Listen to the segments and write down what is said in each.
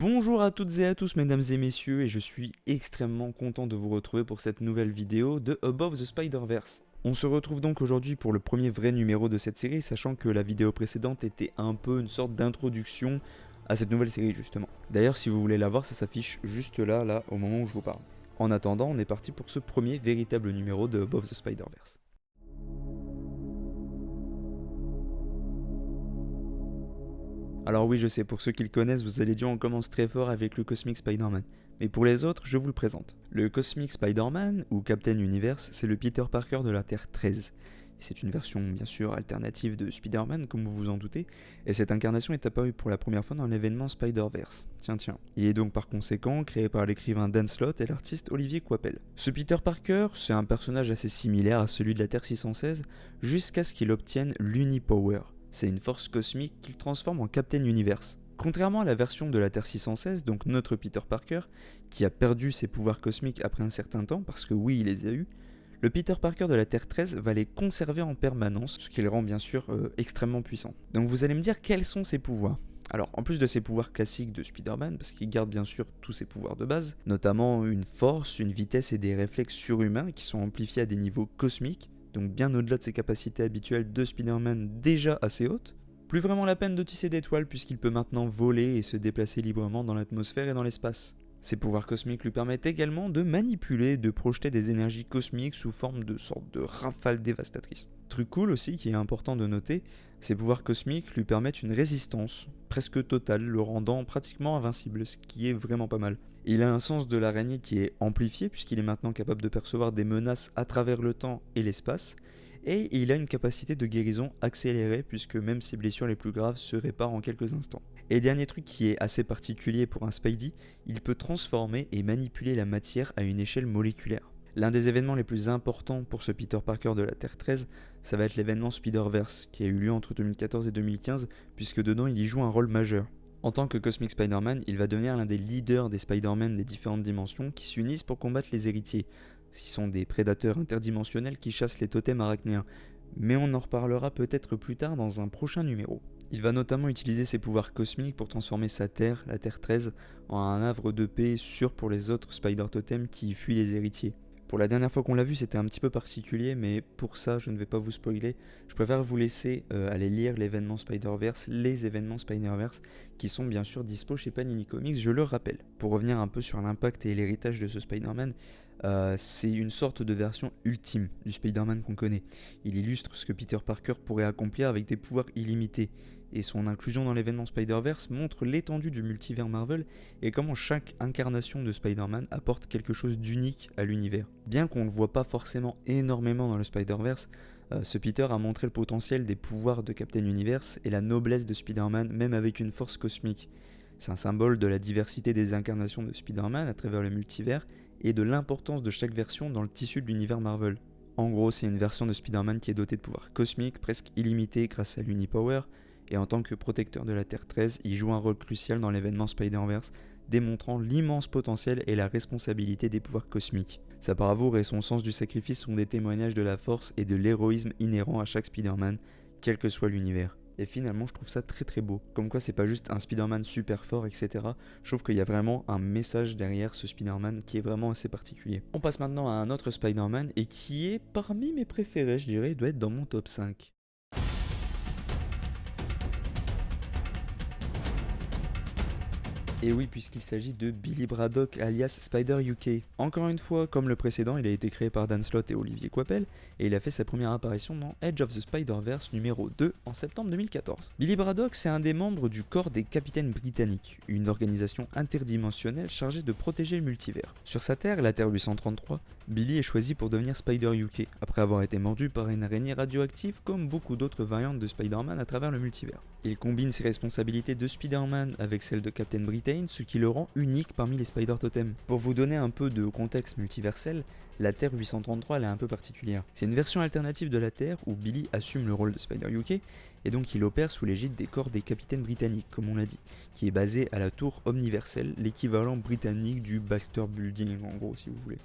Bonjour à toutes et à tous mesdames et messieurs, et je suis extrêmement content de vous retrouver pour cette nouvelle vidéo de Above the Spider-Verse. On se retrouve donc aujourd'hui pour le premier vrai numéro de cette série, sachant que la vidéo précédente était un peu une sorte d'introduction à cette nouvelle série justement. D'ailleurs si vous voulez la voir, ça s'affiche juste là, au moment où je vous parle. En attendant, on est parti pour ce premier véritable numéro de Above the Spider-Verse. Alors oui, je sais, pour ceux qui le connaissent, vous allez dire on commence très fort avec le Cosmic Spider-Man. Mais pour les autres, je vous le présente. Le Cosmic Spider-Man, ou Captain Universe, c'est le Peter Parker de la Terre 13. C'est une version bien sûr alternative de Spider-Man, comme vous vous en doutez, et cette incarnation est apparue pour la première fois dans l'événement Spider-Verse. Tiens. Il est donc par conséquent créé par l'écrivain Dan Slott et l'artiste Olivier Coipel. Ce Peter Parker, c'est un personnage assez similaire à celui de la Terre 616, jusqu'à ce qu'il obtienne l'Unipower. C'est une force cosmique qu'il transforme en Captain Universe. Contrairement à la version de la Terre 616, donc notre Peter Parker, qui a perdu ses pouvoirs cosmiques après un certain temps, parce que oui, il les a eus, le Peter Parker de la Terre 13 va les conserver en permanence, ce qui le rend bien sûr extrêmement puissant. Donc vous allez me dire quels sont ses pouvoirs. Alors, en plus de ses pouvoirs classiques de Spider-Man, parce qu'il garde bien sûr tous ses pouvoirs de base, notamment une force, une vitesse et des réflexes surhumains qui sont amplifiés à des niveaux cosmiques, donc bien au-delà de ses capacités habituelles de Spider-Man déjà assez hautes. Plus vraiment la peine de tisser d'étoiles puisqu'il peut maintenant voler et se déplacer librement dans l'atmosphère et dans l'espace. Ses pouvoirs cosmiques lui permettent également de manipuler et de projeter des énergies cosmiques sous forme de sortes de rafales dévastatrices. Truc cool aussi qui est important de noter, ses pouvoirs cosmiques lui permettent une résistance presque totale, le rendant pratiquement invincible, ce qui est vraiment pas mal. Il a un sens de l'araignée qui est amplifié puisqu'il est maintenant capable de percevoir des menaces à travers le temps et l'espace, et il a une capacité de guérison accélérée puisque même ses blessures les plus graves se réparent en quelques instants. Et dernier truc qui est assez particulier pour un Spidey, il peut transformer et manipuler la matière à une échelle moléculaire. L'un des événements les plus importants pour ce Peter Parker de la Terre 13, ça va être l'événement Spider-Verse, qui a eu lieu entre 2014 et 2015, puisque dedans il y joue un rôle majeur. En tant que Cosmic Spider-Man, il va devenir l'un des leaders des Spider-Man des différentes dimensions qui s'unissent pour combattre les héritiers. Ce sont des prédateurs interdimensionnels qui chassent les totems arachnéens, mais on en reparlera peut-être plus tard dans un prochain numéro. Il va notamment utiliser ses pouvoirs cosmiques pour transformer sa Terre, la Terre 13, en un havre de paix sûr pour les autres Spider-Totems qui fuient les héritiers. Pour la dernière fois qu'on l'a vu, c'était un petit peu particulier, mais pour ça, je ne vais pas vous spoiler. Je préfère vous laisser aller lire l'événement Spider-Verse, les événements Spider-Verse, qui sont bien sûr dispo chez Panini Comics, je le rappelle. Pour revenir un peu sur l'impact et l'héritage de ce Spider-Man, c'est une sorte de version ultime du Spider-Man qu'on connaît. Il illustre ce que Peter Parker pourrait accomplir avec des pouvoirs illimités. Et son inclusion dans l'événement Spider-Verse montre l'étendue du multivers Marvel et comment chaque incarnation de Spider-Man apporte quelque chose d'unique à l'univers. Bien qu'on ne le voit pas forcément énormément dans le Spider-Verse, ce Peter a montré le potentiel des pouvoirs de Captain Universe et la noblesse de Spider-Man même avec une force cosmique. C'est un symbole de la diversité des incarnations de Spider-Man à travers le multivers et de l'importance de chaque version dans le tissu de l'univers Marvel. En gros, c'est une version de Spider-Man qui est dotée de pouvoirs cosmiques presque illimités grâce à l'Unipower, et en tant que protecteur de la Terre 13, il joue un rôle crucial dans l'événement Spider-Verse, démontrant l'immense potentiel et la responsabilité des pouvoirs cosmiques. Sa bravoure et son sens du sacrifice sont des témoignages de la force et de l'héroïsme inhérent à chaque Spider-Man, quel que soit l'univers. Et finalement, je trouve ça très beau. Comme quoi, c'est pas juste un Spider-Man super fort, etc. Je trouve qu'il y a vraiment un message derrière ce Spider-Man qui est vraiment assez particulier. On passe maintenant à un autre Spider-Man et qui est parmi mes préférés, je dirais, il doit être dans mon top 5. Et oui, puisqu'il s'agit de Billy Braddock alias Spider UK. Encore une fois, comme le précédent, il a été créé par Dan Slott et Olivier Coipel, et il a fait sa première apparition dans Edge of the Spider-Verse numéro 2 en septembre 2014. Billy Braddock, c'est un des membres du corps des Capitaines Britanniques, une organisation interdimensionnelle chargée de protéger le multivers. Sur sa Terre, la Terre 833, Billy est choisi pour devenir Spider UK, après avoir été mordu par une araignée radioactive comme beaucoup d'autres variantes de Spider-Man à travers le multivers. Il combine ses responsabilités de Spider-Man avec celles de Captain Britain, ce qui le rend unique parmi les Spider-Totems. Pour vous donner un peu de contexte multiversel, la Terre 833 elle est un peu particulière. C'est une version alternative de la Terre où Billy assume le rôle de Spider UK, et donc il opère sous l'égide des corps des Capitaines Britanniques, comme on l'a dit, qui est basé à la Tour Omniverselle, l'équivalent britannique du Baxter Building en gros si vous voulez.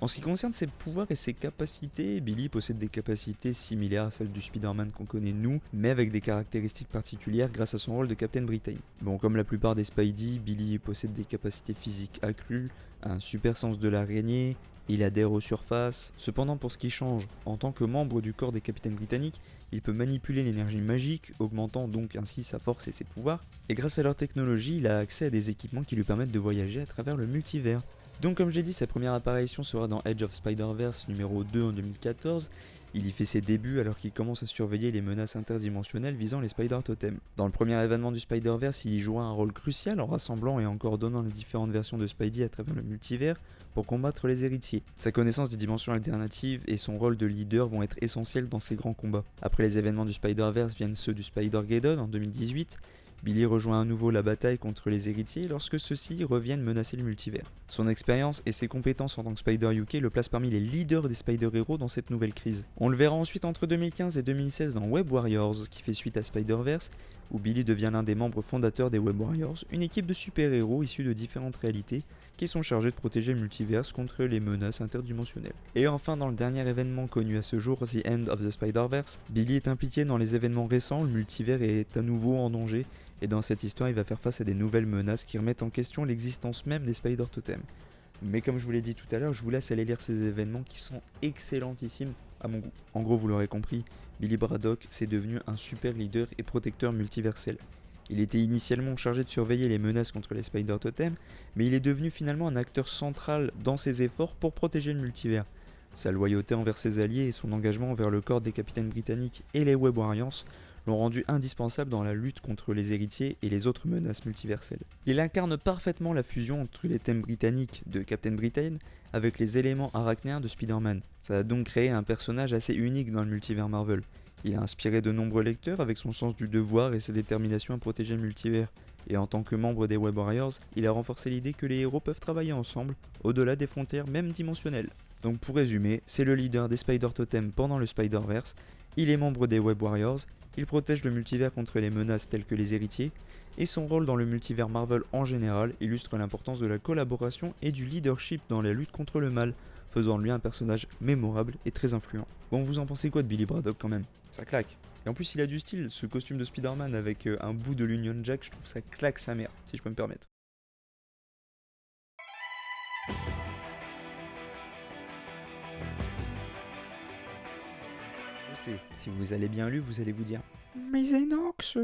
En ce qui concerne ses pouvoirs et ses capacités, Billy possède des capacités similaires à celles du Spider-Man qu'on connaît nous, mais avec des caractéristiques particulières grâce à son rôle de Captain Britain. Bon, comme la plupart des Spidey, Billy possède des capacités physiques accrues, un super sens de l'araignée, il adhère aux surfaces. Cependant, pour ce qui change, en tant que membre du corps des Capitaines Britanniques, il peut manipuler l'énergie magique, augmentant donc ainsi sa force et ses pouvoirs, et grâce à leur technologie, il a accès à des équipements qui lui permettent de voyager à travers le multivers. Donc comme je l'ai dit, sa première apparition sera dans Edge of Spider-Verse numéro 2 en 2014, il y fait ses débuts alors qu'il commence à surveiller les menaces interdimensionnelles visant les Spider-Totems. Dans le premier événement du Spider-Verse, il y jouera un rôle crucial en rassemblant et en coordonnant les différentes versions de Spidey à travers le multivers pour combattre les héritiers. Sa connaissance des dimensions alternatives et son rôle de leader vont être essentiels dans ces grands combats. Après les événements du Spider-Verse viennent ceux du Spider-Geddon en 2018, Billy rejoint à nouveau la bataille contre les héritiers lorsque ceux-ci reviennent menacer le multivers. Son expérience et ses compétences en tant que Spider-UK le placent parmi les leaders des Spider-Héros dans cette nouvelle crise. On le verra ensuite entre 2015 et 2016 dans Web Warriors, qui fait suite à Spider-Verse, où Billy devient l'un des membres fondateurs des Web Warriors, une équipe de super-héros issus de différentes réalités qui sont chargés de protéger le multivers contre les menaces interdimensionnelles. Et enfin, dans le dernier événement connu à ce jour, The End of the Spider-Verse, Billy est impliqué dans les événements récents, le multivers est à nouveau en danger, et dans cette histoire, il va faire face à des nouvelles menaces qui remettent en question l'existence même des Spider-Totems. Mais comme je vous l'ai dit tout à l'heure, je vous laisse aller lire ces événements qui sont excellentissimes à mon goût. En gros, vous l'aurez compris, Billy Braddock s'est devenu un super leader et protecteur multiversel. Il était initialement chargé de surveiller les menaces contre les Spider-Totems, mais il est devenu finalement un acteur central dans ses efforts pour protéger le multivers. Sa loyauté envers ses alliés et son engagement envers le corps des Capitaines Britanniques et les Web Warriors l'ont rendu indispensable dans la lutte contre les héritiers et les autres menaces multiverselles. Il incarne parfaitement la fusion entre les thèmes britanniques de Captain Britain avec les éléments arachnéens de Spider-Man. Ça a donc créé un personnage assez unique dans le multivers Marvel. Il a inspiré de nombreux lecteurs avec son sens du devoir et sa détermination à protéger le multivers. Et en tant que membre des Web Warriors, il a renforcé l'idée que les héros peuvent travailler ensemble, au-delà des frontières même dimensionnelles. Donc pour résumer, c'est le leader des Spider-Totems pendant le Spider-Verse, il est membre des Web Warriors, il protège le multivers contre les menaces telles que les héritiers, et son rôle dans le multivers Marvel en général illustre l'importance de la collaboration et du leadership dans la lutte contre le mal, faisant de lui un personnage mémorable et très influent. Bon, vous en pensez quoi de Billy Braddock quand même? Ça claque. Et en plus il a du style, ce costume de Spider-Man avec un bout de l'Union Jack, je trouve ça claque sa mère, si je peux me permettre. Je sais, si vous avez bien lu, vous allez vous dire Mais Zenox,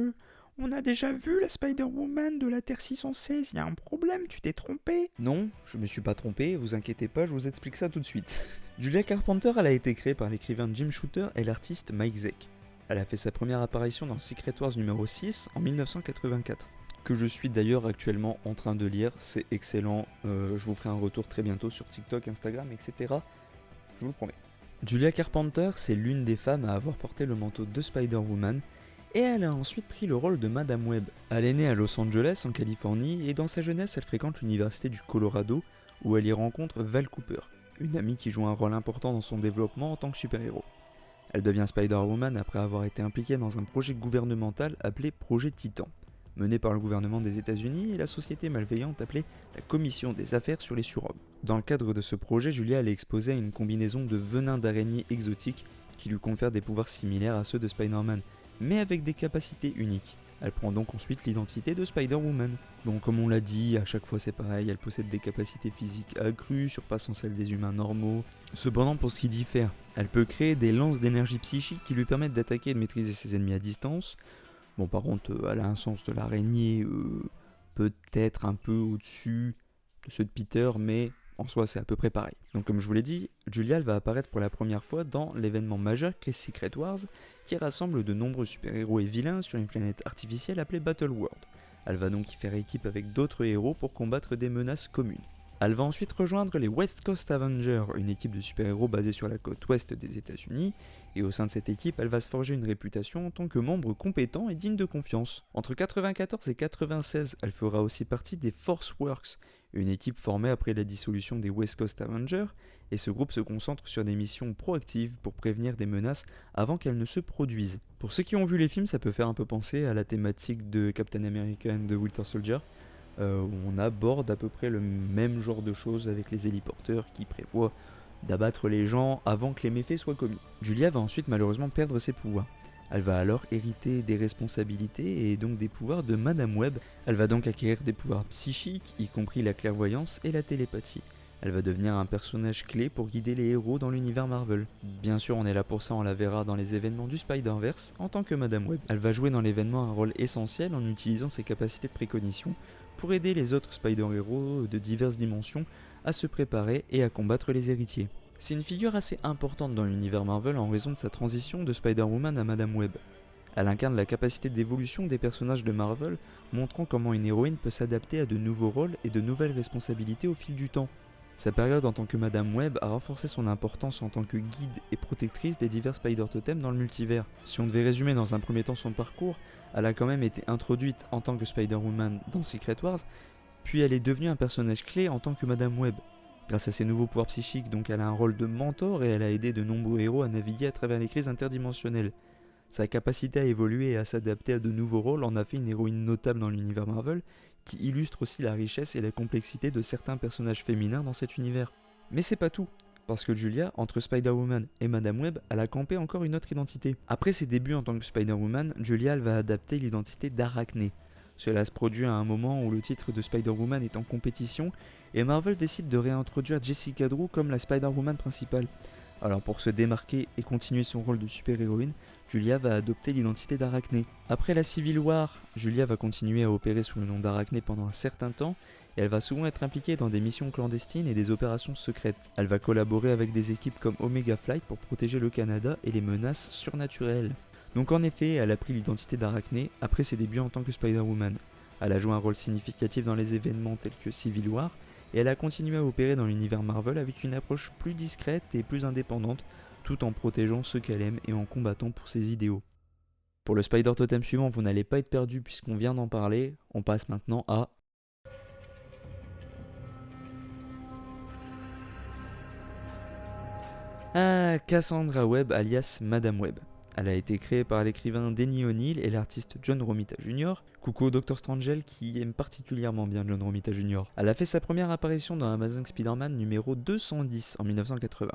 on a déjà vu la Spider-Woman de la Terre 616, y a un problème, tu t'es trompé. non, je me suis pas trompé, vous inquiétez pas, je vous explique ça tout de suite. Julia Carpenter, elle a été créée par l'écrivain Jim Shooter et l'artiste Mike Zeck. Elle a fait sa première apparition dans Secret Wars numéro 6 en 1984, que je suis d'ailleurs actuellement en train de lire, c'est excellent, je vous ferai un retour très bientôt sur TikTok, Instagram, etc. Je vous le promets. Julia Carpenter, c'est l'une des femmes à avoir porté le manteau de Spider-Woman, et elle a ensuite pris le rôle de Madame Web. Elle est née à Los Angeles, en Californie, et dans sa jeunesse, elle fréquente l'université du Colorado, où elle y rencontre Val Cooper, une amie qui joue un rôle important dans son développement en tant que super-héros. Elle devient Spider-Woman après avoir été impliquée dans un projet gouvernemental appelé Projet Titan, mené par le gouvernement des États-Unis et la société malveillante appelée la Commission des Affaires sur les Surhommes. Dans le cadre de ce projet, Julia est exposée à une combinaison de venin d'araignée exotique qui lui confère des pouvoirs similaires à ceux de Spider-Man, mais avec des capacités uniques. Elle prend donc ensuite l'identité de Spider-Woman. Donc comme on l'a dit, à chaque fois c'est pareil, elle possède des capacités physiques accrues, surpassant celles des humains normaux. Cependant, pour ce qui diffère, elle peut créer des lances d'énergie psychique qui lui permettent d'attaquer et de maîtriser ses ennemis à distance. Bon, par contre, elle a un sens de l'araignée peut-être un peu au-dessus de ceux de Peter, mais en soi c'est à peu près pareil. Donc comme je vous l'ai dit, Julia elle va apparaître pour la première fois dans l'événement majeur qu'est Secret Wars, qui rassemble de nombreux super-héros et vilains sur une planète artificielle appelée Battleworld. Elle va donc y faire équipe avec d'autres héros pour combattre des menaces communes. Elle va ensuite rejoindre les West Coast Avengers, une équipe de super-héros basée sur la côte ouest des États-Unis, et au sein de cette équipe, elle va se forger une réputation en tant que membre compétent et digne de confiance. Entre 1994 et 1996, elle fera aussi partie des Force Works, une équipe formée après la dissolution des West Coast Avengers, et ce groupe se concentre sur des missions proactives pour prévenir des menaces avant qu'elles ne se produisent. Pour ceux qui ont vu les films, ça peut faire un peu penser à la thématique de Captain America and the Winter Soldier, où on aborde à peu près le même genre de choses avec les héliporteurs qui prévoient d'abattre les gens avant que les méfaits soient commis. Julia va ensuite malheureusement perdre ses pouvoirs. Elle va alors hériter des responsabilités et donc des pouvoirs de Madame Web. Elle va donc acquérir des pouvoirs psychiques, y compris la clairvoyance et la télépathie. Elle va devenir un personnage clé pour guider les héros dans l'univers Marvel. Bien sûr, on est là pour ça, on la verra dans les événements du Spider-Verse en tant que Madame Web. Elle va jouer dans l'événement un rôle essentiel en utilisant ses capacités de précognition pour aider les autres Spider-Héros de diverses dimensions à se préparer et à combattre les héritiers. C'est une figure assez importante dans l'univers Marvel en raison de sa transition de Spider-Woman à Madame Web. Elle incarne la capacité d'évolution des personnages de Marvel, montrant comment une héroïne peut s'adapter à de nouveaux rôles et de nouvelles responsabilités au fil du temps. Sa période en tant que Madame Web a renforcé son importance en tant que guide et protectrice des divers Spider-Totems dans le multivers. Si on devait résumer dans un premier temps son parcours, elle a quand même été introduite en tant que Spider-Woman dans Secret Wars, puis elle est devenue un personnage clé en tant que Madame Web. Grâce à ses nouveaux pouvoirs psychiques, donc elle a un rôle de mentor et elle a aidé de nombreux héros à naviguer à travers les crises interdimensionnelles. Sa capacité à évoluer et à s'adapter à de nouveaux rôles en a fait une héroïne notable dans l'univers Marvel, qui illustre aussi la richesse et la complexité de certains personnages féminins dans cet univers. Mais c'est pas tout, parce que Julia, entre Spider-Woman et Madame Web, elle a campé encore une autre identité. Après ses débuts en tant que Spider-Woman, Julia elle va adapter l'identité d'Arachné. Cela se produit à un moment où le titre de Spider-Woman est en compétition, et Marvel décide de réintroduire Jessica Drew comme la Spider-Woman principale. Alors pour se démarquer et continuer son rôle de super-héroïne, Julia va adopter l'identité d'Arachné. Après la Civil War, Julia va continuer à opérer sous le nom d'Arachné pendant un certain temps, et elle va souvent être impliquée dans des missions clandestines et des opérations secrètes. Elle va collaborer avec des équipes comme Omega Flight pour protéger le Canada et les menaces surnaturelles. Donc en effet, elle a pris l'identité d'Arachné après ses débuts en tant que Spider-Woman. Elle a joué un rôle significatif dans les événements tels que Civil War, et elle a continué à opérer dans l'univers Marvel avec une approche plus discrète et plus indépendante, tout en protégeant ceux qu'elle aime et en combattant pour ses idéaux. Pour le Spider Totem suivant, vous n'allez pas être perdu puisqu'on vient d'en parler, on passe maintenant à... Cassandra Webb alias Madame Webb. Elle a été créée par l'écrivain Denny O'Neil et l'artiste John Romita Jr. Coucou au Dr Strangel qui aime particulièrement bien John Romita Jr. Elle a fait sa première apparition dans Amazing Spider-Man numéro 210 en 1980.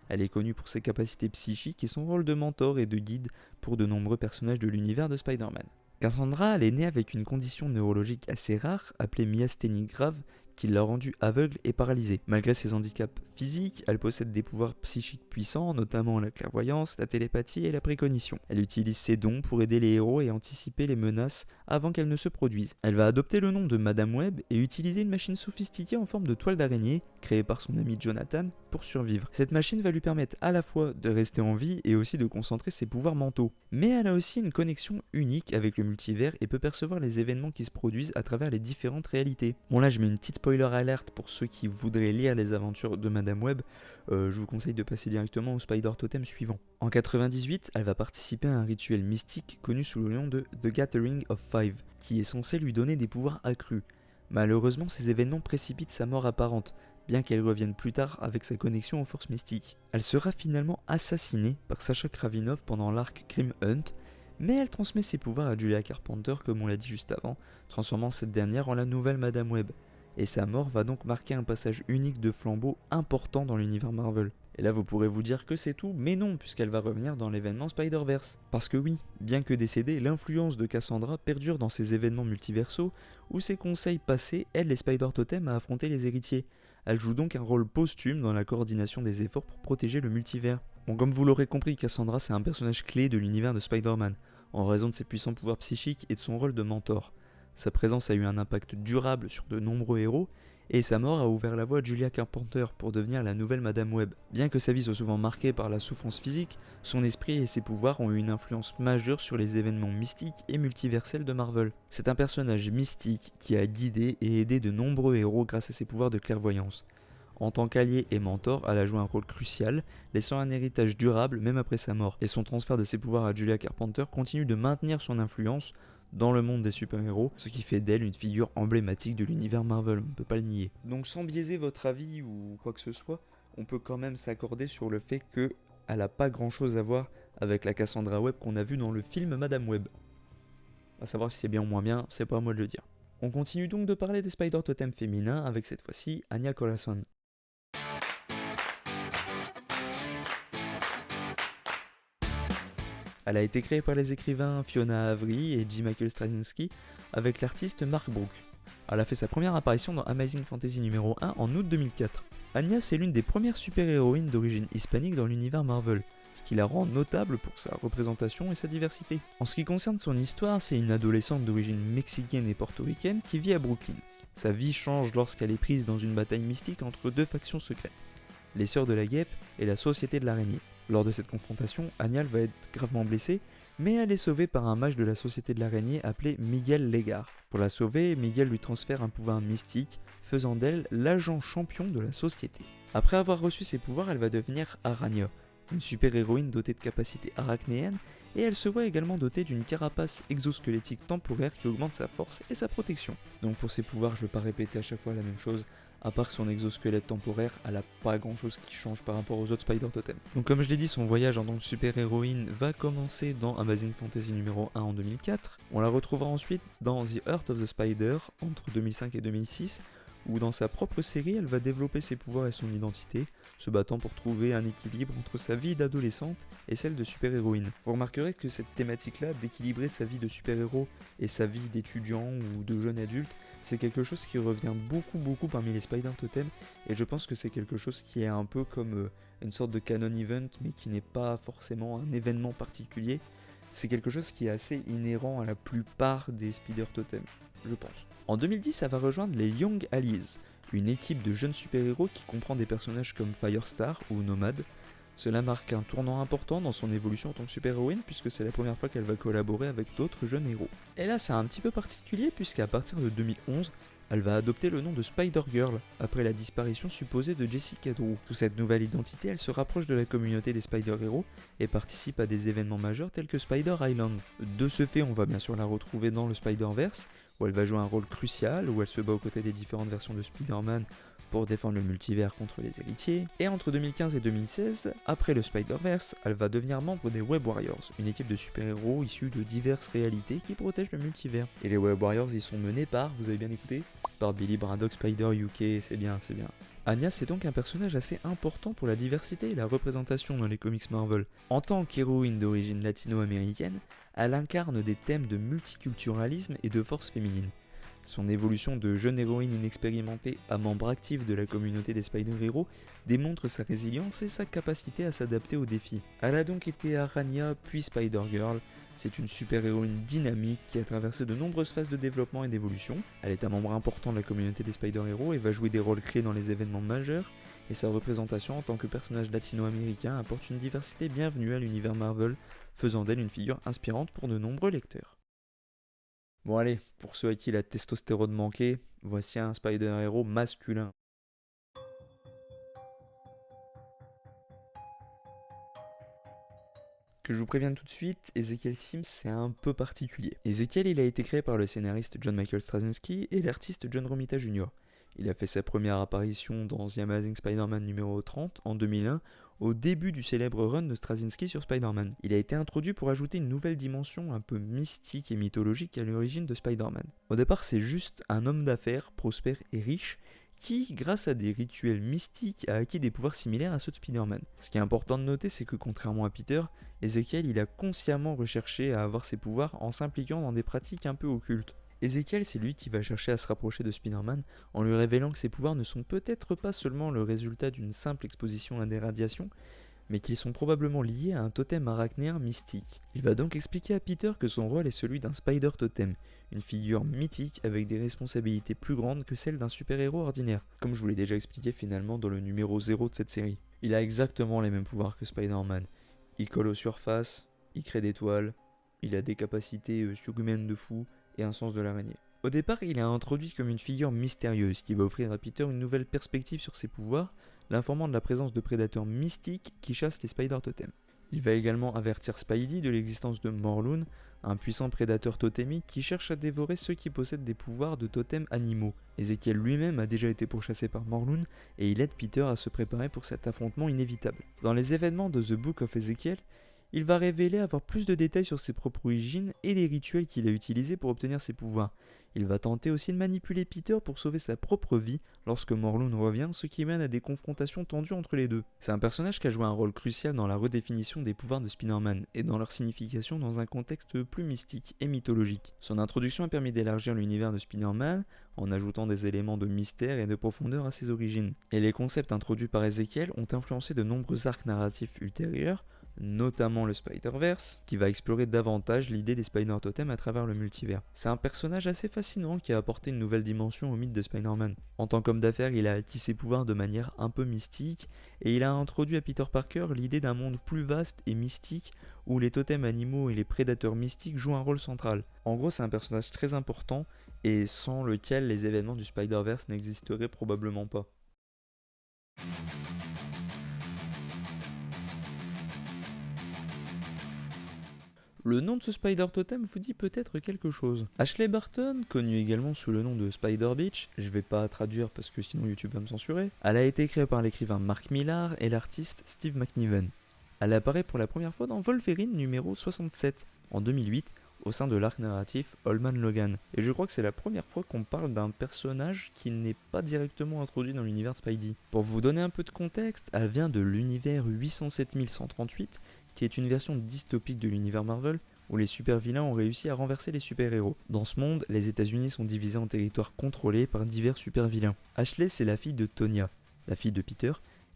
Elle est connue pour ses capacités psychiques et son rôle de mentor et de guide pour de nombreux personnages de l'univers de Spider-Man. Cassandra, elle est née avec une condition neurologique assez rare, appelée myasthénie grave, qui l'a rendue aveugle et paralysée. Malgré ses handicaps physiques, elle possède des pouvoirs psychiques puissants, notamment la clairvoyance, la télépathie et la précognition. Elle utilise ses dons pour aider les héros et anticiper les menaces avant qu'elles ne se produisent. Elle va adopter le nom de Madame Web et utiliser une machine sophistiquée en forme de toile d'araignée, créée par son ami Jonathan, pour survivre. Cette machine va lui permettre à la fois de rester en vie et aussi de concentrer ses pouvoirs mentaux. Mais elle a aussi une connexion unique avec le multivers et peut percevoir les événements qui se produisent à travers les différentes réalités. Bon là je mets une petite spoiler alerte pour ceux qui voudraient lire les aventures de Madame Web, je vous conseille de passer directement au Spider Totem suivant. En 98, elle va participer à un rituel mystique connu sous le nom de The Gathering of Five, qui est censé lui donner des pouvoirs accrus. Malheureusement, ces événements précipitent sa mort apparente, bien qu'elle revienne plus tard avec sa connexion aux forces mystiques. Elle sera finalement assassinée par Sasha Kravinov pendant l'arc Grim Hunt, mais elle transmet ses pouvoirs à Julia Carpenter comme on l'a dit juste avant, transformant cette dernière en la nouvelle Madame Web. Et sa mort va donc marquer un passage unique de flambeau important dans l'univers Marvel. Et là vous pourrez vous dire que c'est tout, mais non, puisqu'elle va revenir dans l'événement Spider-Verse. Parce que oui, bien que décédée, l'influence de Cassandra perdure dans ces événements multiversaux, où ses conseils passés aident les Spider-Totems à affronter les héritiers. Elle joue donc un rôle posthume dans la coordination des efforts pour protéger le multivers. Bon, comme vous l'aurez compris, Cassandra c'est un personnage clé de l'univers de Spider-Man, en raison de ses puissants pouvoirs psychiques et de son rôle de mentor. Sa présence a eu un impact durable sur de nombreux héros, et sa mort a ouvert la voie à Julia Carpenter pour devenir la nouvelle Madame Web. Bien que sa vie soit souvent marquée par la souffrance physique, son esprit et ses pouvoirs ont eu une influence majeure sur les événements mystiques et multiversels de Marvel. C'est un personnage mystique qui a guidé et aidé de nombreux héros grâce à ses pouvoirs de clairvoyance. En tant qu'allié et mentor, elle a joué un rôle crucial, laissant un héritage durable même après sa mort, et son transfert de ses pouvoirs à Julia Carpenter continue de maintenir son influence dans le monde des super-héros, ce qui fait d'elle une figure emblématique de l'univers Marvel, on ne peut pas le nier. Donc sans biaiser votre avis ou quoi que ce soit, on peut quand même s'accorder sur le fait qu'elle n'a pas grand chose à voir avec la Cassandra Webb qu'on a vue dans le film Madame Web. À savoir si c'est bien ou moins bien, c'est pas à moi de le dire. On continue donc de parler des Spider-Totems féminins avec cette fois-ci Anya Corazon. Elle a été créée par les écrivains Fiona Avery et J. Michael Straczynski avec l'artiste Mark Brook. Elle a fait sa première apparition dans Amazing Fantasy numéro 1 en août 2004. Anya, c'est l'une des premières super-héroïnes d'origine hispanique dans l'univers Marvel, ce qui la rend notable pour sa représentation et sa diversité. En ce qui concerne son histoire, c'est une adolescente d'origine mexicaine et portoricaine qui vit à Brooklyn. Sa vie change lorsqu'elle est prise dans une bataille mystique entre deux factions secrètes, les Sœurs de la Guêpe et la Société de l'Araignée. Lors de cette confrontation, Anya va être gravement blessée, mais elle est sauvée par un mage de la Société de l'Araignée appelé Miguel Legar. Pour la sauver, Miguel lui transfère un pouvoir mystique, faisant d'elle l'agent champion de la société. Après avoir reçu ses pouvoirs, elle va devenir Aranya, une super-héroïne dotée de capacités arachnéennes, et elle se voit également dotée d'une carapace exosquelettique temporaire qui augmente sa force et sa protection. Donc pour ses pouvoirs, je ne vais pas répéter à chaque fois la même chose, à part son exosquelette temporaire, elle n'a pas grand chose qui change par rapport aux autres Spider Totem. Donc comme je l'ai dit, son voyage en tant que super-héroïne va commencer dans Amazing Fantasy numéro 1 en 2004. On la retrouvera ensuite dans The Heart of the Spider entre 2005 et 2006, où dans sa propre série, elle va développer ses pouvoirs et son identité, se battant pour trouver un équilibre entre sa vie d'adolescente et celle de super-héroïne. Vous remarquerez que cette thématique-là, d'équilibrer sa vie de super-héros et sa vie d'étudiant ou de jeune adulte, c'est quelque chose qui revient beaucoup parmi les Spider Totem, et je pense que c'est quelque chose qui est un peu comme une sorte de canon event, mais qui n'est pas forcément un événement particulier. C'est quelque chose qui est assez inhérent à la plupart des Spider Totem, je pense. En 2010, elle va rejoindre les Young Allies, une équipe de jeunes super-héros qui comprend des personnages comme Firestar ou Nomad. Cela marque un tournant important dans son évolution en tant que super-héroïne, puisque c'est la première fois qu'elle va collaborer avec d'autres jeunes héros. Et là, c'est un petit peu particulier, puisqu'à partir de 2011, elle va adopter le nom de Spider-Girl, après la disparition supposée de Jessica Drew. Sous cette nouvelle identité, elle se rapproche de la communauté des Spider-Héros et participe à des événements majeurs tels que Spider Island. De ce fait, on va bien sûr la retrouver dans le Spider-Verse, où elle va jouer un rôle crucial, où elle se bat aux côtés des différentes versions de Spider-Man pour défendre le multivers contre les héritiers. Et entre 2015 et 2016, après le Spider-Verse, elle va devenir membre des Web Warriors, une équipe de super-héros issus de diverses réalités qui protègent le multivers. Et les Web Warriors, ils sont menés par, vous avez bien écouté, par Billy Braddock Spider UK, c'est bien. Anya, c'est donc un personnage assez important pour la diversité et la représentation dans les comics Marvel. En tant qu'héroïne d'origine latino-américaine, elle incarne des thèmes de multiculturalisme et de force féminine. Son évolution de jeune héroïne inexpérimentée à membre actif de la communauté des Spider-Héros démontre sa résilience et sa capacité à s'adapter aux défis. Elle a donc été Aranya puis Spider-Girl. C'est une super-héroïne dynamique qui a traversé de nombreuses phases de développement et d'évolution. Elle est un membre important de la communauté des Spider-Héros et va jouer des rôles clés dans les événements majeurs, et sa représentation en tant que personnage latino-américain apporte une diversité bienvenue à l'univers Marvel, faisant d'elle une figure inspirante pour de nombreux lecteurs. Bon allez, pour ceux à qui la testostérone manquait, voici un Spider-Héros masculin. Que je vous prévienne tout de suite, Ezekiel Sims c'est un peu particulier. Ezekiel il a été créé par le scénariste John Michael Straczynski et l'artiste John Romita Jr. Il a fait sa première apparition dans The Amazing Spider-Man numéro 30 en 2001, au début du célèbre run de Straczynski sur Spider-Man. Il a été introduit pour ajouter une nouvelle dimension un peu mystique et mythologique à l'origine de Spider-Man. Au départ c'est juste un homme d'affaires prospère et riche, qui, grâce à des rituels mystiques, a acquis des pouvoirs similaires à ceux de Spider-Man. Ce qui est important de noter, c'est que contrairement à Peter, Ezekiel il a consciemment recherché à avoir ses pouvoirs en s'impliquant dans des pratiques un peu occultes. Ezekiel, c'est lui qui va chercher à se rapprocher de Spider-Man en lui révélant que ses pouvoirs ne sont peut-être pas seulement le résultat d'une simple exposition à des radiations, mais qu'ils sont probablement liés à un totem arachnéen mystique. Il va donc expliquer à Peter que son rôle est celui d'un Spider Totem, une figure mythique avec des responsabilités plus grandes que celles d'un super-héros ordinaire, comme je vous l'ai déjà expliqué finalement dans le numéro 0 de cette série. Il a exactement les mêmes pouvoirs que Spider-Man. Il colle aux surfaces, il crée des toiles, il a des capacités surhumaines de fou et un sens de l'araignée. Au départ, il est introduit comme une figure mystérieuse qui va offrir à Peter une nouvelle perspective sur ses pouvoirs, l'informant de la présence de prédateurs mystiques qui chassent les Spider Totems. Il va également avertir Spidey de l'existence de Morlun, un puissant prédateur totémique qui cherche à dévorer ceux qui possèdent des pouvoirs de totems animaux. Ezekiel lui-même a déjà été pourchassé par Morlun et il aide Peter à se préparer pour cet affrontement inévitable. Dans les événements de The Book of Ezekiel, il va révéler avoir plus de détails sur ses propres origines et les rituels qu'il a utilisés pour obtenir ses pouvoirs. Il va tenter aussi de manipuler Peter pour sauver sa propre vie lorsque Morlun revient, ce qui mène à des confrontations tendues entre les deux. C'est un personnage qui a joué un rôle crucial dans la redéfinition des pouvoirs de Spider-Man et dans leur signification dans un contexte plus mystique et mythologique. Son introduction a permis d'élargir l'univers de Spider-Man en ajoutant des éléments de mystère et de profondeur à ses origines. Et les concepts introduits par Ezekiel ont influencé de nombreux arcs narratifs ultérieurs, notamment le Spider-Verse, qui va explorer davantage l'idée des Spider-Totems à travers le multivers. C'est un personnage assez fascinant qui a apporté une nouvelle dimension au mythe de Spider-Man. En tant qu'homme d'affaires, il a acquis ses pouvoirs de manière un peu mystique, et il a introduit à Peter Parker l'idée d'un monde plus vaste et mystique, où les totems animaux et les prédateurs mystiques jouent un rôle central. En gros, c'est un personnage très important, et sans lequel les événements du Spider-Verse n'existeraient probablement pas. Le nom de ce Spider Totem vous dit peut-être quelque chose. Ashley Barton, connue également sous le nom de Spider Bitch, je vais pas traduire parce que sinon YouTube va me censurer, elle a été créée par l'écrivain Mark Millar et l'artiste Steve McNiven. Elle apparaît pour la première fois dans Wolverine numéro 67 en 2008 au sein de l'arc narratif Old Man Logan. Et je crois que c'est la première fois qu'on parle d'un personnage qui n'est pas directement introduit dans l'univers Spidey. Pour vous donner un peu de contexte, elle vient de l'univers 807 138, qui est une version dystopique de l'univers Marvel, où les super-vilains ont réussi à renverser les super-héros. Dans ce monde, les États-Unis sont divisés en territoires contrôlés par divers super-vilains. Ashley, c'est la fille de Tonya, la fille de Peter,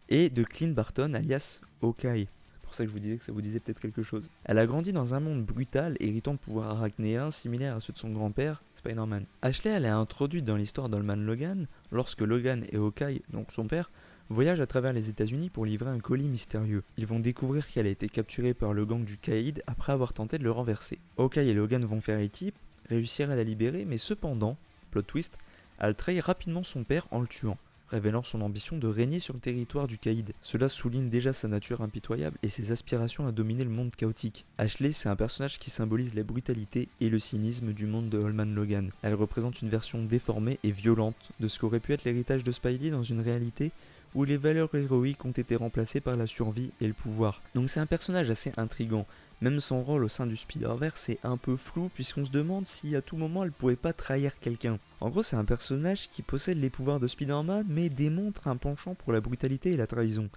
et de Clint Barton alias Hawkeye. C'est pour ça que je vous disais que ça vous disait peut-être quelque chose. Elle a grandi dans un monde brutal, héritant de pouvoirs arachnéens similaires à ceux de son grand-père, Spider-Man. Ashley, elle est introduite dans l'histoire d'Old Man Logan lorsque Logan et Hawkeye, donc son père, voyagent à travers les États-Unis pour livrer un colis mystérieux. Ils vont découvrir qu'elle a été capturée par le gang du Caïd après avoir tenté de le renverser. Hawkeye et Logan vont faire équipe, réussir à la libérer, mais cependant, plot twist, elle trahit rapidement son père en le tuant, révélant son ambition de régner sur le territoire du Caïd. Cela souligne déjà sa nature impitoyable et ses aspirations à dominer le monde chaotique. Ashley, c'est un personnage qui symbolise la brutalité et le cynisme du monde de Old Man Logan. Elle représente une version déformée et violente de ce qu'aurait pu être l'héritage de Spidey dans une réalité où les valeurs héroïques ont été remplacées par la survie et le pouvoir. Donc c'est un personnage assez intriguant. Même son rôle au sein du Spider-Verse est un peu flou puisqu'on se demande si à tout moment elle pourrait pas trahir quelqu'un. En gros, c'est un personnage qui possède les pouvoirs de Spider-Man mais démontre un penchant pour la brutalité et la trahison.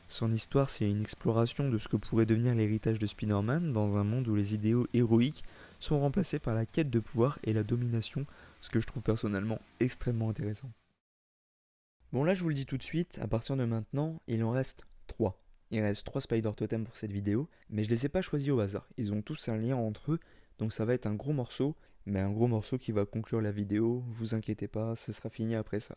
Son histoire, c'est une exploration de ce que pourrait devenir l'héritage de Spider-Man dans un monde où les idéaux héroïques sont remplacés par la quête de pouvoir et la domination, ce que je trouve personnellement extrêmement intéressant. Bon là je vous le dis tout de suite, à partir de maintenant, il en reste 3. Il reste 3 Spider Totems pour cette vidéo, mais je les ai pas choisis au hasard. Ils ont tous un lien entre eux, donc ça va être un gros morceau, mais un gros morceau qui va conclure la vidéo, vous inquiétez pas, ce sera fini après ça.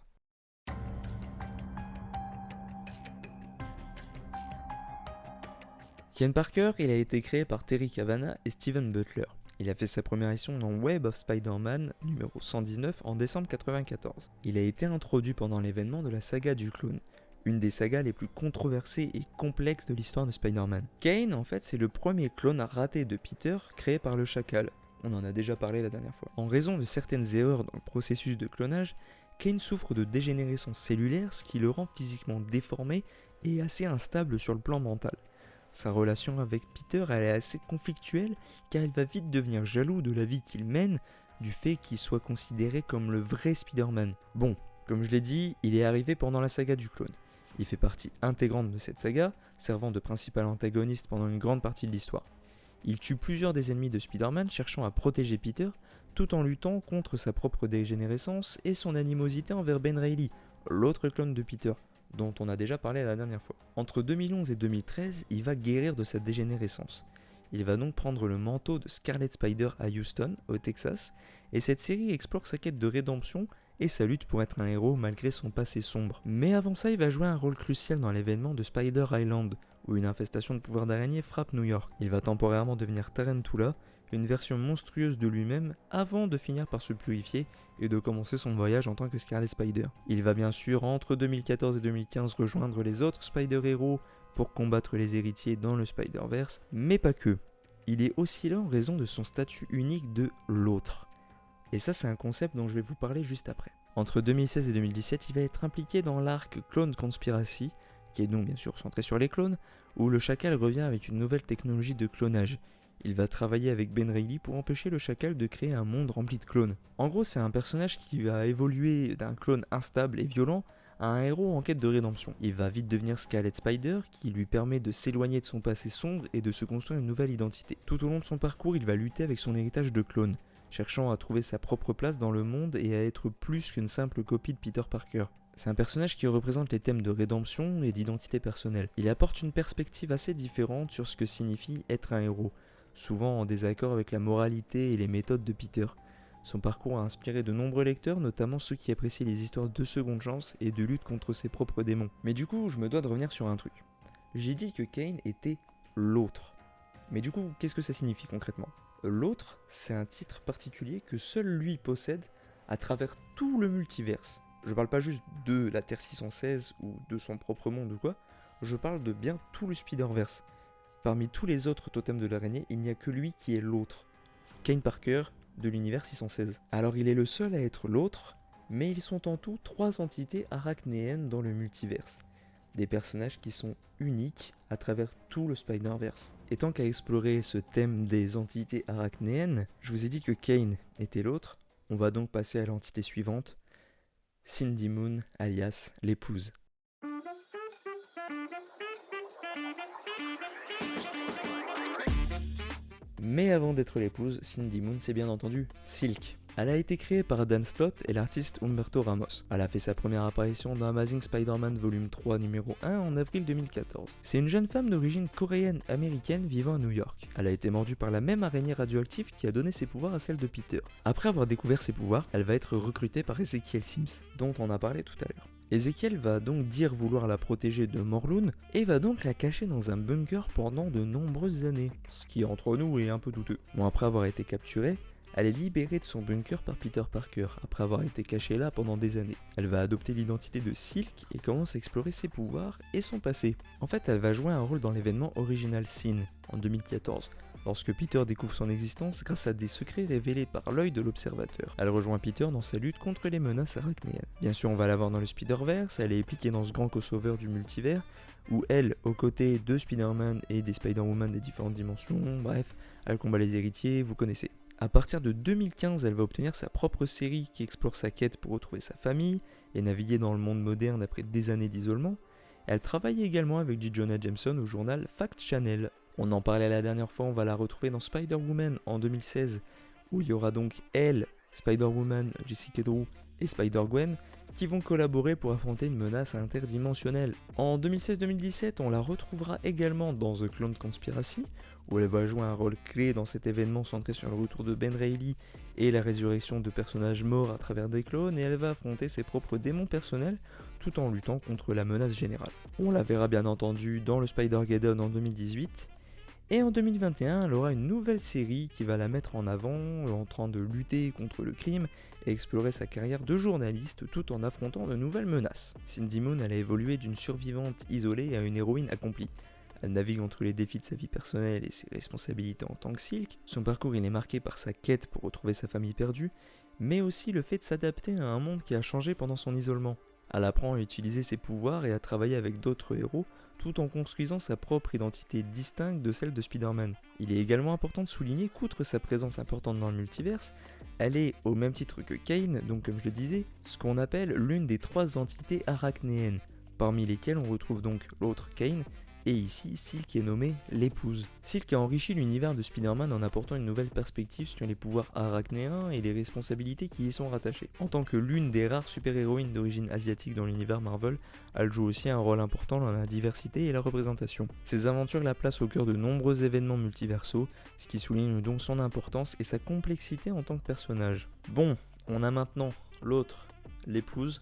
Ken Parker, il a été créé par Terry Cavanagh et Steven Butler. Il a fait sa première apparition dans Web of Spider-Man numéro 119 en décembre 1994. Il a été introduit pendant l'événement de la saga du clone, une des sagas les plus controversées et complexes de l'histoire de Spider-Man. Kaine, en fait, c'est le premier clone raté de Peter créé par le Chacal. On en a déjà parlé la dernière fois. En raison de certaines erreurs dans le processus de clonage, Kaine souffre de dégénérescence cellulaire, ce qui le rend physiquement déformé et assez instable sur le plan mental. Sa relation avec Peter, elle est assez conflictuelle car il va vite devenir jaloux de la vie qu'il mène du fait qu'il soit considéré comme le vrai Spider-Man. Bon, comme je l'ai dit, il est arrivé pendant la saga du clone. Il fait partie intégrante de cette saga, servant de principal antagoniste pendant une grande partie de l'histoire. Il tue plusieurs des ennemis de Spider-Man cherchant à protéger Peter tout en luttant contre sa propre dégénérescence et son animosité envers Ben Reilly, l'autre clone de Peter, dont on a déjà parlé la dernière fois. Entre 2011 et 2013, il va guérir de sa dégénérescence. Il va donc prendre le manteau de Scarlet Spider à Houston, au Texas, et cette série explore sa quête de rédemption et sa lutte pour être un héros malgré son passé sombre. Mais avant ça, il va jouer un rôle crucial dans l'événement de Spider Island, où une infestation de pouvoirs d'araignée frappe New York. Il va temporairement devenir Tarantula, une version monstrueuse de lui-même, avant de finir par se purifier et de commencer son voyage en tant que Scarlet Spider. Il va bien sûr, entre 2014 et 2015, rejoindre les autres Spider-Héros pour combattre les héritiers dans le Spider-Verse, mais pas que. Il est aussi là en raison de son statut unique de l'autre. Et ça, c'est un concept dont je vais vous parler juste après. Entre 2016 et 2017, il va être impliqué dans l'arc Clone Conspiracy, qui est donc bien sûr centré sur les clones, où le Chacal revient avec une nouvelle technologie de clonage. Il va travailler avec Ben Reilly pour empêcher le chacal de créer un monde rempli de clones. En gros, c'est un personnage qui va évoluer d'un clone instable et violent à un héros en quête de rédemption. Il va vite devenir Scarlet Spider, qui lui permet de s'éloigner de son passé sombre et de se construire une nouvelle identité. Tout au long de son parcours, il va lutter avec son héritage de clone, cherchant à trouver sa propre place dans le monde et à être plus qu'une simple copie de Peter Parker. C'est un personnage qui représente les thèmes de rédemption et d'identité personnelle. Il apporte une perspective assez différente sur ce que signifie être un héros, souvent en désaccord avec la moralité et les méthodes de Peter. Son parcours a inspiré de nombreux lecteurs, notamment ceux qui apprécient les histoires de seconde chance et de lutte contre ses propres démons. Mais du coup, je me dois de revenir sur un truc. J'ai dit que Kane était l'autre. Mais du coup, qu'est-ce que ça signifie concrètement ? L'autre, c'est un titre particulier que seul lui possède à travers tout le multiverse. Je parle pas juste de la Terre 616 ou de son propre monde ou quoi, je parle de bien tout le Spider-Verse. Parmi tous les autres totems de l'araignée, il n'y a que lui qui est l'autre. Kane Parker de l'univers 616. Alors il est le seul à être l'autre, mais ils sont en tout 3 entités arachnéennes dans le multiverse. Des personnages qui sont uniques à travers tout le Spider-Verse. Et tant qu'à explorer ce thème des entités arachnéennes, je vous ai dit que Kane était l'autre, on va donc passer à l'entité suivante, Cindy Moon alias l'épouse. Mais avant d'être l'épouse, Cindy Moon c'est bien entendu Silk. Elle a été créée par Dan Slott et l'artiste Humberto Ramos. Elle a fait sa première apparition dans Amazing Spider-Man volume 3 numéro 1 en avril 2014. C'est une jeune femme d'origine coréenne-américaine vivant à New York. Elle a été mordue par la même araignée radioactive qui a donné ses pouvoirs à celle de Peter. Après avoir découvert ses pouvoirs, elle va être recrutée par Ezekiel Sims, dont on a parlé tout à l'heure. Ezekiel va donc dire vouloir la protéger de Morlun et va donc la cacher dans un bunker pendant de nombreuses années, ce qui entre nous est un peu douteux. Bon, après avoir été capturée, elle est libérée de son bunker par Peter Parker, après avoir été cachée là pendant des années. Elle va adopter l'identité de Silk et commence à explorer ses pouvoirs et son passé. En fait, elle va jouer un rôle dans l'événement Original Sin, en 2014, lorsque Peter découvre son existence grâce à des secrets révélés par l'œil de l'observateur. Elle rejoint Peter dans sa lutte contre les menaces arachnéennes. Bien sûr, on va la voir dans le Spider-Verse, elle est impliquée dans ce grand crossover du multivers, où elle, aux côtés de Spider-Man et des Spider-Woman des différentes dimensions, bref, elle combat les héritiers, vous connaissez. À partir de 2015, elle va obtenir sa propre série qui explore sa quête pour retrouver sa famille et naviguer dans le monde moderne après des années d'isolement. Elle travaille également avec J. Jonah Jameson au journal Fact Channel. On en parlait la dernière fois, on va la retrouver dans Spider-Woman en 2016, où il y aura donc elle, Spider-Woman, Jessica Drew et Spider-Gwen qui vont collaborer pour affronter une menace interdimensionnelle. En 2016-2017, on la retrouvera également dans The Clone Conspiracy, où elle va jouer un rôle clé dans cet événement centré sur le retour de Ben Reilly et la résurrection de personnages morts à travers des clones, et elle va affronter ses propres démons personnels tout en luttant contre la menace générale. On la verra bien entendu dans le Spider-Geddon en 2018, et en 2021, elle aura une nouvelle série qui va la mettre en avant, en train de lutter contre le crime et explorer sa carrière de journaliste tout en affrontant de nouvelles menaces. Cindy Moon, elle a évolué d'une survivante isolée à une héroïne accomplie. Elle navigue entre les défis de sa vie personnelle et ses responsabilités en tant que Silk. Son parcours il est marqué par sa quête pour retrouver sa famille perdue, mais aussi le fait de s'adapter à un monde qui a changé pendant son isolement. Elle apprend à utiliser ses pouvoirs et à travailler avec d'autres héros, tout en construisant sa propre identité distincte de celle de Spider-Man. Il est également important de souligner qu'outre sa présence importante dans le multiverse, elle est, au même titre que Kane, donc comme je le disais, ce qu'on appelle l'une des 3 entités arachnéennes, parmi lesquelles on retrouve donc l'autre Kane, et ici Silk est nommée l'épouse. Silk a enrichi l'univers de Spider-Man en apportant une nouvelle perspective sur les pouvoirs arachnéens et les responsabilités qui y sont rattachées. En tant que l'une des rares super-héroïnes d'origine asiatique dans l'univers Marvel, elle joue aussi un rôle important dans la diversité et la représentation. Ses aventures la placent au cœur de nombreux événements multiversaux, ce qui souligne donc son importance et sa complexité en tant que personnage. Bon, on a maintenant l'autre, l'épouse.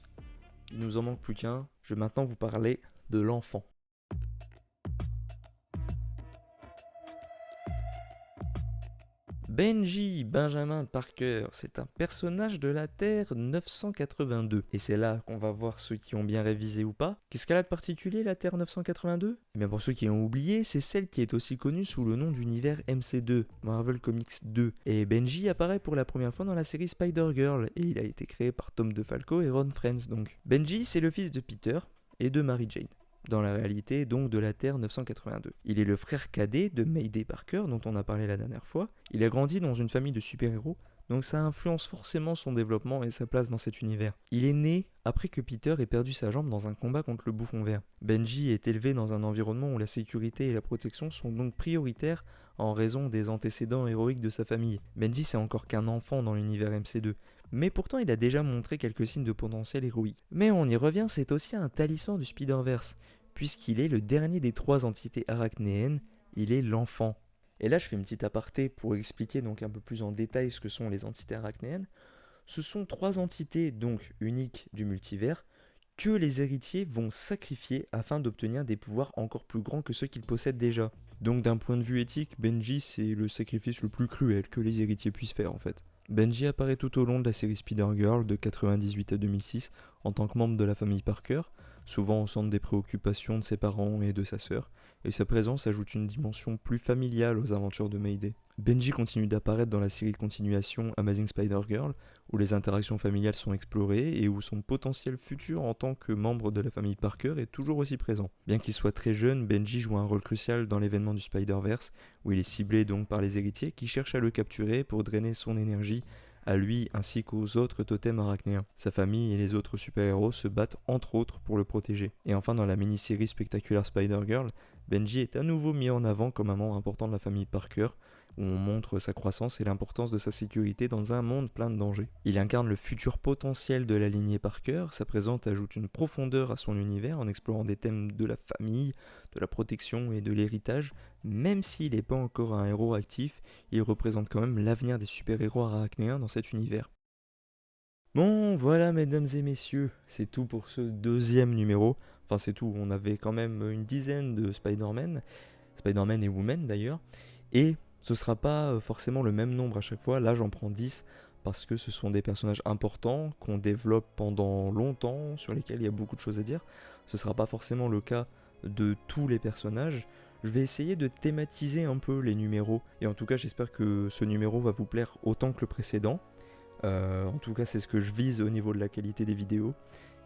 Il nous en manque plus qu'un. Je vais maintenant vous parler de l'enfant. Benji Benjamin Parker, c'est un personnage de la Terre 982. Et c'est là qu'on va voir ceux qui ont bien révisé ou pas. Qu'est-ce qu'elle a de particulier la Terre 982 ? Eh bien pour ceux qui ont oublié, c'est celle qui est aussi connue sous le nom d'univers MC2, Marvel Comics 2. Et Benji apparaît pour la première fois dans la série Spider-Girl, et il a été créé par Tom DeFalco et Ron Frenz donc. Benji, c'est le fils de Peter et de Mary Jane. dans la réalité donc de la Terre 982. Il est le frère cadet de Mayday Parker dont on a parlé la dernière fois. Il a grandi dans une famille de super-héros, donc ça influence forcément son développement et sa place dans cet univers. Il est né après que Peter ait perdu sa jambe dans un combat contre le bouffon vert. Benji est élevé dans un environnement où la sécurité et la protection sont donc prioritaires en raison des antécédents héroïques de sa famille. Benji c'est encore qu'un enfant dans l'univers MC2, mais pourtant il a déjà montré quelques signes de potentiel héroïque. Mais on y revient, c'est aussi un talisman du Spider-Verse, puisqu'il est le dernier des 3 entités arachnéennes, il est l'enfant. Et là je fais une petite aparté pour expliquer donc un peu plus en détail ce que sont les entités arachnéennes. Ce sont 3 entités donc uniques du multivers que les héritiers vont sacrifier afin d'obtenir des pouvoirs encore plus grands que ceux qu'ils possèdent déjà. Donc d'un point de vue éthique, Benji c'est le sacrifice le plus cruel que les héritiers puissent faire en fait. Benji apparaît tout au long de la série Spider-Girl de 98 à 2006 en tant que membre de la famille Parker, souvent au centre des préoccupations de ses parents et de sa sœur, et sa présence ajoute une dimension plus familiale aux aventures de Mayday. Benji continue d'apparaître dans la série de continuation Amazing Spider-Girl, où les interactions familiales sont explorées et où son potentiel futur en tant que membre de la famille Parker est toujours aussi présent. Bien qu'il soit très jeune, Benji joue un rôle crucial dans l'événement du Spider-Verse, où il est ciblé donc par les héritiers qui cherchent à le capturer pour drainer son énergie à lui ainsi qu'aux autres totems arachnéens. Sa famille et les autres super-héros se battent entre autres pour le protéger. Et enfin dans la mini-série spectaculaire Spider-Girl, Benji est à nouveau mis en avant comme un membre important de la famille Parker, où on montre sa croissance et l'importance de sa sécurité dans un monde plein de dangers. Il incarne le futur potentiel de la lignée Parker, sa présence ajoute une profondeur à son univers en explorant des thèmes de la famille, de la protection et de l'héritage. Même s'il n'est pas encore un héros actif, il représente quand même l'avenir des super-héros arachnéens dans cet univers. Bon, voilà mesdames et messieurs, c'est tout pour ce 2e numéro. Enfin c'est tout, on avait quand même une dizaine de Spider-Man et Woman d'ailleurs, et ce sera pas forcément le même nombre à chaque fois, là j'en prends 10 parce que ce sont des personnages importants qu'on développe pendant longtemps, sur lesquels il y a beaucoup de choses à dire. Ce sera pas forcément le cas de tous les personnages. Je vais essayer de thématiser un peu les numéros, et en tout cas j'espère que ce numéro va vous plaire autant que le précédent. En tout cas c'est ce que je vise au niveau de la qualité des vidéos,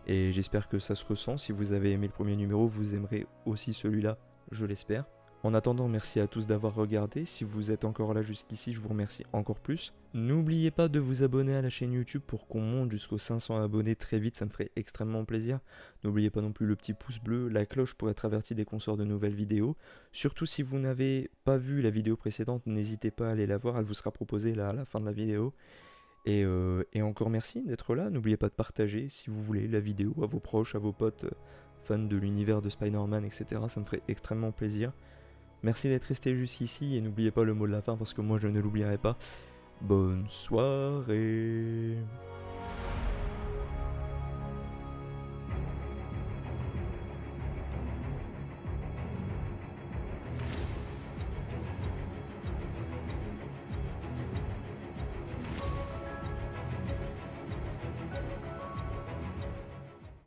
et j'espère que ça se ressent. Si vous avez aimé le premier numéro, vous aimerez aussi celui-là, je l'espère. En attendant, merci à tous d'avoir regardé. Si vous êtes encore là jusqu'ici, je vous remercie encore plus. N'oubliez pas de vous abonner à la chaîne YouTube pour qu'on monte jusqu'aux 500 abonnés très vite, ça me ferait extrêmement plaisir. N'oubliez pas non plus le petit pouce bleu, la cloche pour être averti dès qu'on sort de nouvelles vidéos. Surtout si vous n'avez pas vu la vidéo précédente, n'hésitez pas à aller la voir, elle vous sera proposée là à la fin de la vidéo. Et encore merci d'être là. N'oubliez pas de partager si vous voulez la vidéo à vos proches, à vos potes fans de l'univers de Spider-Man, etc. Ça me ferait extrêmement plaisir. Merci d'être resté jusqu'ici et n'oubliez pas le mot de la fin parce que moi je ne l'oublierai pas. Bonne soirée.